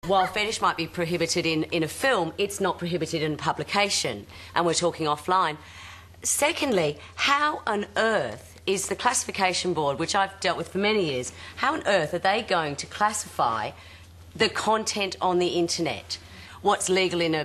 While fetish might be prohibited in a film, it's not prohibited in publication, and we're talking offline. Secondly, how on earth is the classification board, which I've dealt with for many years, how on earth are they going to classify the content on the internet? What's legal in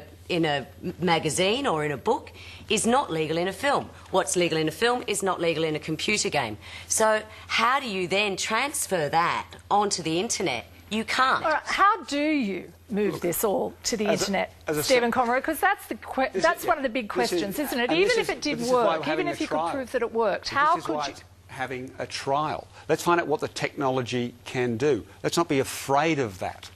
a magazine or in a book is not legal in a film. What's legal in a film is not legal in a computer game. So how do you then transfer that onto the internet? You can't. All right, how do you move this all to the internet, Stephen Conroy? Because that's one of the big questions, isn't it? Even if it did work, even if you could prove that it worked, how could you... having a trial. Let's find out what the technology can do. Let's not be afraid of that.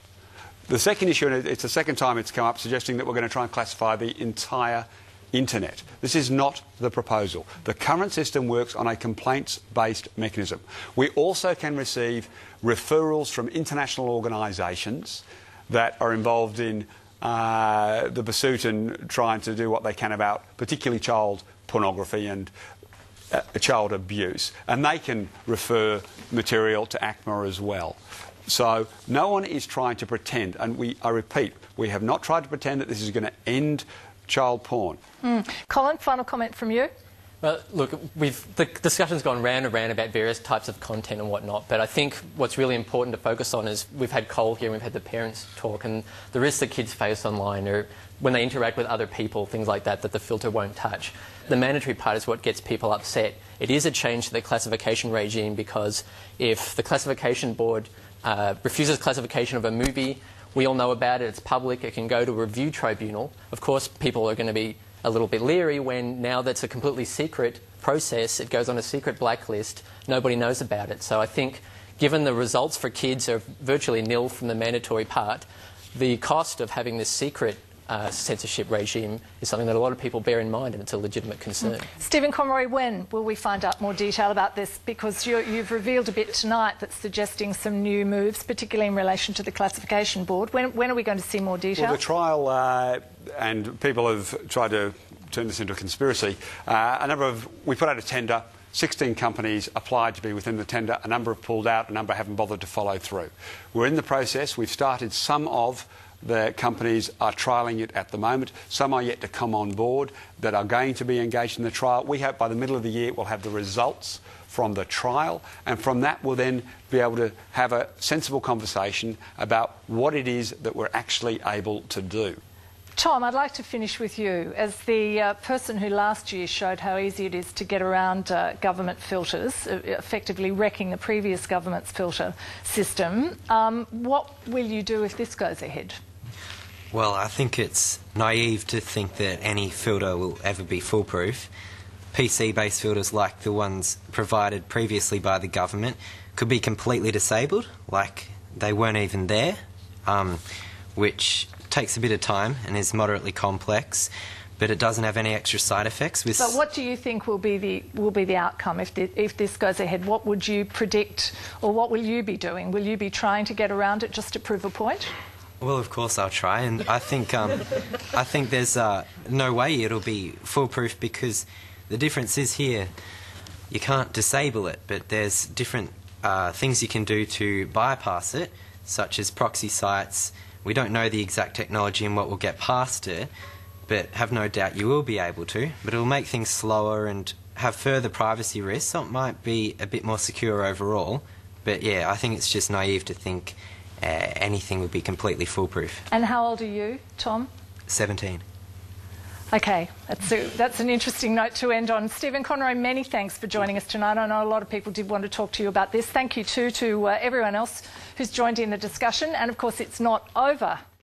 The second issue, and it's the second time it's come up, suggesting that we're going to try and classify the entire internet. This is not the proposal. The current system works on a complaints-based mechanism. We also can receive referrals from international organisations that are involved in the pursuit and trying to do what they can about particularly child pornography and child abuse, and they can refer material to ACMA as well. So no one is trying to pretend, and I repeat, we have not tried to pretend that this is going to end child porn. Colin, final comment from you? Well, look, the discussion's gone round and round about various types of content and whatnot, but I think what's really important to focus on is we've had Cole here and we've had the parents talk, and the risks that kids face online are when they interact with other people, things like that, that the filter won't touch. The mandatory part is what gets people upset. It is a change to the classification regime because if the classification board refuses classification of a movie, we all know about it, it's public, it can go to a review tribunal. Of course, people are going to be a little bit leery when now that's a completely secret process, it goes on a secret blacklist, nobody knows about it. So I think given the results for kids are virtually nil from the mandatory part, the cost of having this secret censorship regime is something that a lot of people bear in mind, and it's a legitimate concern. Stephen Conroy, when will we find out more detail about this? Because you've revealed a bit tonight that's suggesting some new moves, particularly in relation to the classification board. When are we going to see more detail? Well, the trial, and people have tried to turn this into a conspiracy, we put out a tender. 16 companies applied to be within the tender. A number have pulled out, a number haven't bothered to follow through. We're in the process. We've started. Some of the companies are trialling it at the moment. Some are yet to come on board that are going to be engaged in the trial. We hope by the middle of the year we'll have the results from the trial, and from that we'll then be able to have a sensible conversation about what it is that we're actually able to do. Tom, I'd like to finish with you. As the person who last year showed how easy it is to get around government filters, effectively wrecking the previous government's filter system, what will you do if this goes ahead? Well, I think it's naive to think that any filter will ever be foolproof. PC-based filters like the ones provided previously by the government could be completely disabled, like they weren't even there, which takes a bit of time and is moderately complex, but it doesn't have any extra side effects. But what do you think will be the outcome if this goes ahead? What would you predict, or what will you be doing? Will you be trying to get around it just to prove a point? Well, of course I'll try, and I think there's no way it'll be foolproof, because the difference is here you can't disable it, but there's different things you can do to bypass it, such as proxy sites. We don't know the exact technology and what will get past it, but have no doubt you will be able to. But it will make things slower and have further privacy risks, so it might be a bit more secure overall. But yeah, I think it's just naive to think anything would be completely foolproof. And how old are you, Tom? 17. Okay, that's an interesting note to end on. Stephen Conroy, many thanks for joining us tonight. I know a lot of people did want to talk to you about this. Thank you too to everyone else who's joined in the discussion. And of course, it's not over.